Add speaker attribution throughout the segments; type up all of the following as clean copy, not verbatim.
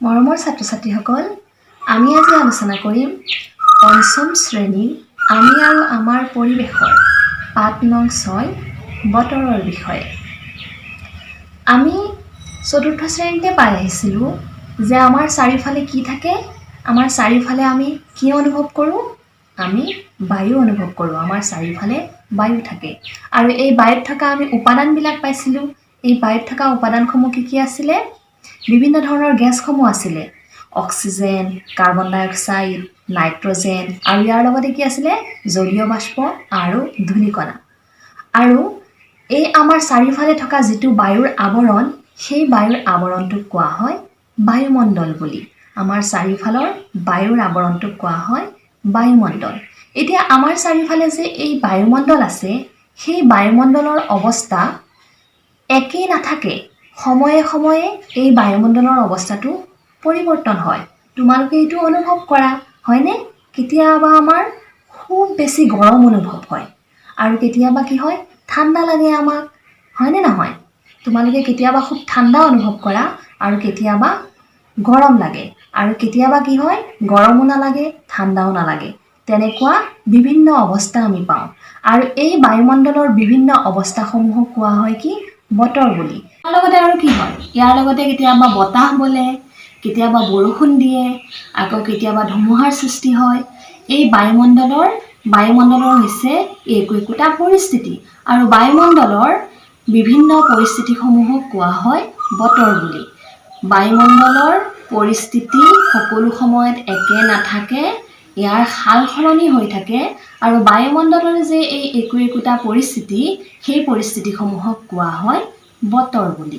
Speaker 1: মৰমৰ ছাত্ৰ-ছাত্ৰীসকল, আমি আজি আলোচনা কৰিম পঞ্চম শ্ৰেণী আমি আৰু আমাৰ পৰিৱেশৰ পাঠ নং 6 বতৰৰ বিষয়ে। আমি চতুৰ্থ শ্ৰেণীতে পাই আহিছিলোঁ যে আমাৰ চাৰিওফালে কি থাকে? আমাৰ চাৰিওফালে আমি কি অনুভৱ কৰোঁ? আমি বায়ু অনুভৱ কৰোঁ। আমাৰ চাৰিওফালে বায়ু থাকে আৰু এই বায়ুত থকা আমি উপাদানবিলাক পাইছিলোঁ। এই বায়ুত থকা উপাদানসমূহ কি আছিলে? বিভিন্ন ধৰণৰ গেছসমূহ আছিলে। অক্সিজেন, কাৰ্বন ডাই অক্সাইড, নাইট্ৰজেন আৰু ইয়াৰ লগতে কি আছিলে? জলীয় বাষ্প আৰু ধূলিকণা। আৰু এই আমাৰ চাৰিওফালে থকা যিটো বায়ুৰ আৱৰণ, সেই বায়ুৰ আৱৰণটোক কোৱা হয় বায়ুমণ্ডল বুলি। আমাৰ চাৰিওফালৰ বায়ুৰ আৱৰণটোক কোৱা হয় বায়ুমণ্ডল। এতিয়া আমাৰ চাৰিওফালে যে এই বায়ুমণ্ডল আছে, সেই বায়ুমণ্ডলৰ অৱস্থা একেই নাথাকে। সময়ে সময়ে এই বায়ুমণ্ডলৰ অৱস্থাটো পৰিৱৰ্তন হয়। তোমালোকে এইটো অনুভৱ কৰা, হয়নে? কেতিয়াবা আমাৰ খুব বেছি গৰম অনুভৱ হয় আৰু কেতিয়াবা কি হয়? ঠাণ্ডা লাগে আমাক, হয়নে নহয়? তোমালোকে কেতিয়াবা খুব ঠাণ্ডা অনুভৱ কৰা আৰু কেতিয়াবা গৰম লাগে আৰু কেতিয়াবা কি হয়? গৰমো নালাগে, ঠাণ্ডাও নালাগে। তেনেকুৱা বিভিন্ন অৱস্থা আমি পাওঁ আৰু এই বায়ুমণ্ডলৰ বিভিন্ন অৱস্থাসমূহক কোৱা হয় কি? বতৰ বুলি। ইয়াৰ লগতে আৰু কি হয়? ইয়াৰ লগতে কেতিয়াবা বতাহ বলে, কেতিয়াবা বৰষুণ দিয়ে, আকৌ কেতিয়াবা ধুমুহাৰ সৃষ্টি হয়। এই বায়ুমণ্ডলৰ হৈছে একোটা পৰিস্থিতি আৰু বায়ুমণ্ডলৰ বিভিন্ন পৰিস্থিতিসমূহক কোৱা হয় বতৰ বুলি। বায়ুমণ্ডলৰ পৰিস্থিতি সকলো সময়ত একে নাথাকে, ইয়াৰ সাল সলনি হৈ থাকে আৰু বায়ুমণ্ডলৰ যে এই একোটা পৰিস্থিতি, সেই পৰিস্থিতিসমূহক কোৱা হয় বতৰ বুলি।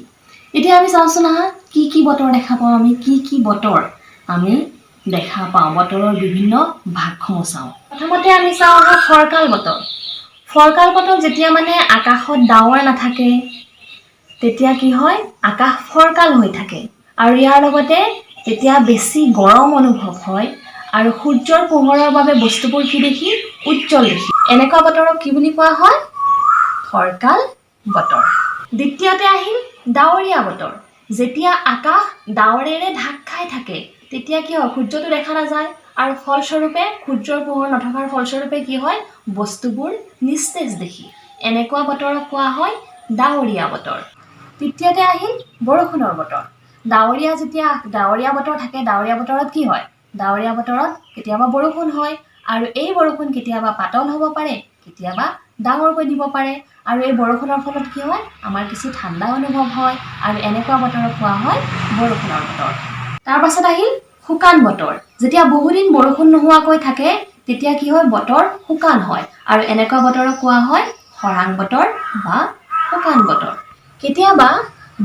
Speaker 1: এতিয়া আমি চাওঁচোন আহা, কি বতৰ দেখা পাওঁ আমি? কি বতৰ আমি দেখা পাওঁ? বতৰৰ বিভিন্ন ভাগসমূহ চাওঁ। প্ৰথমতে আমি চাওঁ আহা ফৰকাল বতৰ। ফৰকাল বতৰ যেতিয়া মানে আকাশত ডাৱৰ নাথাকে, তেতিয়া কি হয়? আকাশ ফৰকাল হৈ থাকে আৰু ইয়াৰ লগতে তেতিয়া বেছি গৰম অনুভৱ হয় আৰু সূৰ্যৰ পোহৰৰ বাবে বস্তুবোৰ কি দেখি? উজ্জ্বল দেখি। এনেকুৱা বতৰক কি বুলি কোৱা হয়? ফৰকাল বতৰ। দ্বিতীয়তে আহিল ডাৱৰীয়া বতৰ। যেতিয়া আকাশ ডাৱৰেৰে ঢাক খাই থাকে, তেতিয়া কি হয়? সূৰ্যটো দেখা নাযায় আৰু ফলস্বৰূপে সূৰ্যৰ পোহৰ নথকাৰ ফলস্বৰূপে কি হয়? বস্তুবোৰ নিস্তেজ দেখি। এনেকুৱা বতৰক কোৱা হয় ডাৱৰীয়া বতৰ। তৃতীয়তে আহিল বৰষুণৰ বতৰ। যেতিয়া ডাৱৰীয়া বতৰ থাকে, ডাৱৰীয়া বতৰত কি হয়? ডাৱৰীয়া বতৰত কেতিয়াবা বৰষুণ হয় আৰু এই বৰষুণ কেতিয়াবা পাতল হ'ব পাৰে, কেতিয়াবা ডাঙৰকৈ দিব পাৰে আৰু এই বৰষুণৰ ফলত কি হয়? আমাৰ কিছু ঠাণ্ডা অনুভৱ হয় আৰু এনেকুৱা বতৰক কোৱা হয় বৰষুণৰ বতৰ। তাৰ পাছত আহিল শুকান বতৰ। যেতিয়া বহুদিন বৰষুণ নোহোৱাকৈ থাকে, তেতিয়া কি হয়? বতৰ শুকান হয় আৰু এনেকুৱা বতৰক কোৱা হয় খৰাং বতৰ বা শুকান বতৰ। কেতিয়াবা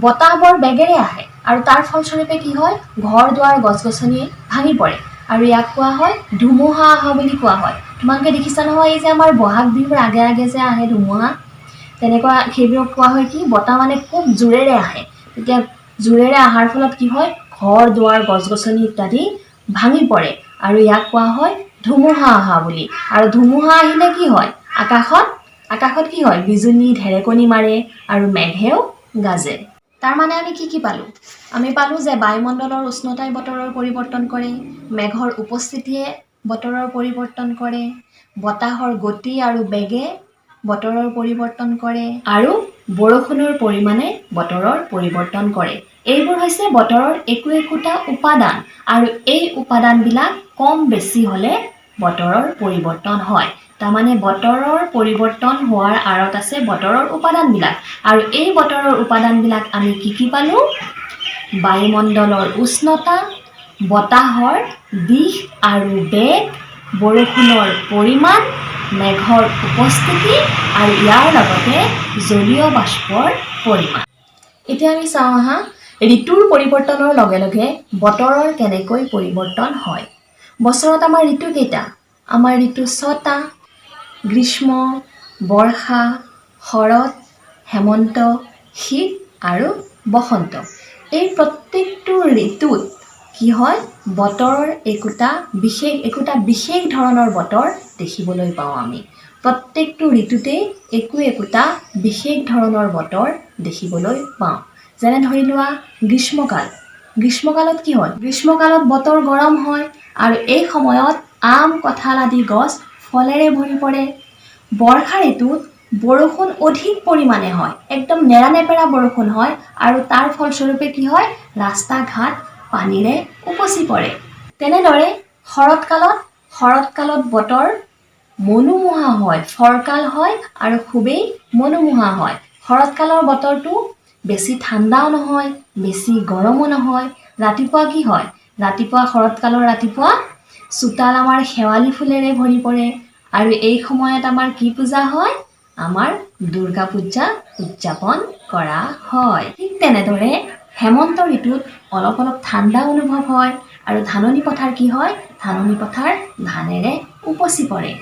Speaker 1: বতাহ বৰ বেগেৰে আহে আৰু তাৰ ফলস্বৰূপে কি হয়? ঘৰ-দুৱাৰ, গছ-গছনি ভাঙি পৰে আৰু ইয়াক কোৱা হয় ধুমুহা অহা বুলি কোৱা হয়। তোমালোকে দেখিছা নহয়, এই যে আমাৰ বহাগ বিহুৰ আগে আগে যে আহে ধুমুহা, তেনেকুৱা সেইবোৰক কোৱা হয় কি? বতাহ মানে খুব জোৰেৰে আহে। তেতিয়া জোৰেৰে অহাৰ ফলত কি হয়? ঘৰ-দুৱাৰ, গছ-গছনি ইত্যাদি ভাঙি পৰে আৰু ইয়াক কোৱা হয় ধুমুহা অহা বুলি। আৰু ধুমুহা আহিলে কি হয়? আকাশত কি হয়? বিজুলী, ঢেৰেকনি মাৰে আৰু মেঘেও গাজে। তাৰ মানে আমি কি পালোঁ? আমি পালোঁ যে বায়ুমণ্ডলৰ উষ্ণতাই বতৰৰ পৰিৱৰ্তন কৰে, মেঘৰ উপস্থিতিয়ে বতৰৰ পৰিৱৰ্তন কৰে, বতাহৰ গতি আৰু বেগে বতৰৰ পৰিৱৰ্তন কৰে আৰু বৰষুণৰ পৰিমাণে বতৰৰ পৰিৱৰ্তন কৰে। এইবোৰ হৈছে বতৰৰ একোটা উপাদান আৰু এই উপাদানবিলাক কম বেছি হ'লে বতৰৰ পৰিৱৰ্তন হয়। তাৰমানে বতৰৰ পৰিৱৰ্তন হোৱাৰ আঁৰত আছে বতৰৰ উপাদানবিলাক আৰু এই বতৰৰ উপাদানবিলাক আমি কি পালোঁ? বায়ুমণ্ডলৰ উষ্ণতা, বতাহৰ দিশ আৰু বেগ, বৰষুণৰ পৰিমাণ, মেঘৰ উপস্থিতি আৰু ইয়াৰ লগতে জলীয় বাষ্পৰ পৰিমাণ। এতিয়া আমি চাওঁ আহা, ঋতুৰ পৰিৱৰ্তনৰ লগে লগে বতৰৰ কেনেকৈ পৰিৱৰ্তন হয়। বছৰত আমাৰ ঋতু কেইটা? আমাৰ ঋতু 6টা: গ্ৰীষ্ম, বৰ্ষা, শৰৎ, হেমন্ত, শীত আৰু বসন্ত। এই প্ৰত্যেকটো ঋতুত কি হয়? বতৰৰ একোটা বিশেষ ধৰণৰ বতৰ দেখিবলৈ পাওঁ আমি। প্ৰত্যেকটো ঋতুতেই একোটা বিশেষ ধৰণৰ বতৰ দেখিবলৈ পাওঁ। যেনে ধৰি লোৱা গ্ৰীষ্মকাল। গ্ৰীষ্মকালত কি হয়? গ্ৰীষ্মকালত বতৰ গৰম হয় আৰু এই সময়ত আম, কঁঠাল আদি গছ ফলেৰে ভৰি পৰে। বৰ্ষা ঋতুত বৰষুণ অধিক পৰিমাণে হয়, একদম নেৰানেপেৰা বৰষুণ হয় আৰু তাৰ ফলস্বৰূপে কি হয়? ৰাস্তা ঘাট পানীৰে উপচি পৰে। তেনেদৰে শৰৎকালত বতৰ মনোমোহা হয়, ফৰকাল হয় আৰু খুবেই মনোমোহা হয়। শৰৎকালৰ বতৰটো বেছি ঠাণ্ডাও নহয়, বেছি গৰমো নহয়। ৰাতিপুৱা কি হয়? শৰৎকালৰ ৰাতিপুৱা চোতাল আমাৰ শেৱালি ফুলেৰে ভৰি পৰে আৰু এই সময়ত আমাৰ কি পূজা হয়? আমাৰ দুৰ্গা পূজা উদযাপন কৰা হয়। ঠিক তেনেদৰে হেমন্ত ঋতুত অলপ ঠাণ্ডা অনুভৱ হয় আৰু ধাননি পথাৰ কি হয়? ধাননি পথাৰ ধানেৰে উপচি পৰে।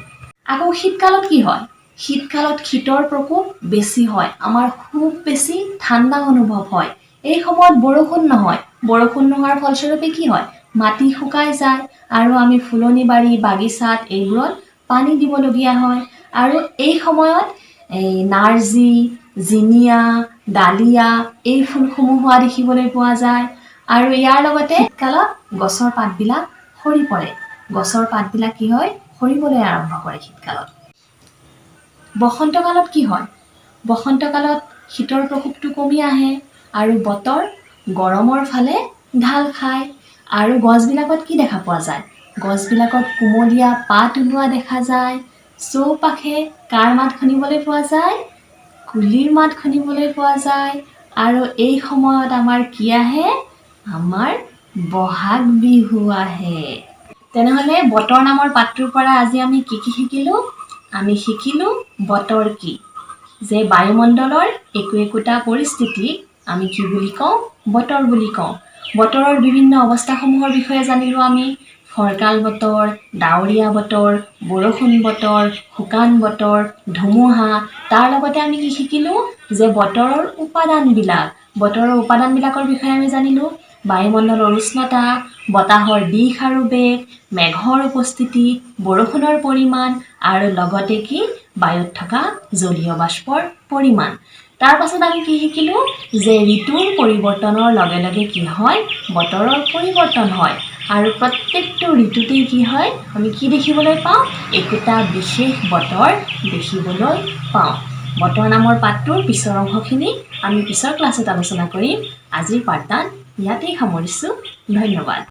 Speaker 1: আকৌ শীতকালত কি হয়? শীতকালত শীতৰ প্ৰকোপ বেছি হয়, আমাৰ খুব বেছি ঠাণ্ডা অনুভৱ হয়। এই সময়ত বৰষুণ নহয়, বৰষুণ নোহোৱাৰ ফলস্বৰূপে কি হয়? মাটি শুকাই যায় আৰু আমি ফুলনি বাৰী, বাগিচাত এইবোৰত পানী দিবলগীয়া হয় আৰু এই সময়ত নাৰ্জী, জিনিয়া, ডালিয়া এই ফুলসমূহ হোৱা দেখিবলৈ পোৱা যায় আৰু ইয়াৰ লগতে শীতকালত গছৰ পাতবিলাক সৰি পৰে। গছৰ পাতবিলাক কি হয়? সৰিবলৈ আৰম্ভ কৰে শীতকালত। বসন্তকালত কি হয়? বসন্তকালত শীতৰ প্ৰকোপটো কমি আহে আৰু বতৰ গৰমৰ ফালে ঢাল খায় আৰু গছবিলাকত কি দেখা পোৱা যায়? গছবিলাকত কুমলীয়া পাত ওলোৱা দেখা যায়। চৌপাশে কাৰ মাত শুনিবলৈ পোৱা যায়? কুলিৰ মাত শুনিবলৈ পোৱা যায় আৰু এই সময়ত আমাৰ কি আহে? আমাৰ বহাগ বিহু আহে। তেনেহ'লে বতৰ নামৰ পাঠটোৰ পৰা আজি আমি কি শিকিলোঁ? আমি শিকিলোঁ বতৰ কি? যে বায়ুমণ্ডলৰ একোটা পৰিস্থিতিক আমি কি বুলি কওঁ? বতৰ বুলি কওঁ। বতৰৰ বিভিন্ন অৱস্থাসমূহৰ বিষয়ে জানিলোঁ আমি। ফৰকাল বতৰ, ডাৱৰীয়া বতৰ, বৰষুণ বতৰ, শুকান বতৰ, ধুমুহা। তাৰ লগতে আমি কি শিকিলোঁ? যে বতৰৰ উপাদানবিলাকৰ বিষয়ে আমি জানিলোঁ। বায়ুমণ্ডলৰ উষ্ণতা, বতাহৰ দিশ আৰু বেগ, মেঘৰ উপস্থিতি, বৰষুণৰ পৰিমাণ আৰু লগতে কি? বায়ুত থকা জলীয় বাষ্পৰ পৰিমাণ। তাৰ পাছত আমি কি শিকিলোঁ? যে ঋতুৰ পৰিৱৰ্তনৰ লগে লগে কি হয়? বতৰৰ পৰিৱৰ্তন হয় আৰু প্ৰত্যেকটো ঋতুতেই কি হয়? আমি কি দেখিবলৈ পাওঁ? একোটা বিশেষ বতৰ দেখিবলৈ পাওঁ। বতৰ নামৰ পাঠটোৰ পিছৰ অংশখিনি আমি পিছৰ ক্লাছত আলোচনা কৰিম। আজিৰ পাঠদান ইয়াতেই সামৰিছোঁ। ধন্যবাদ।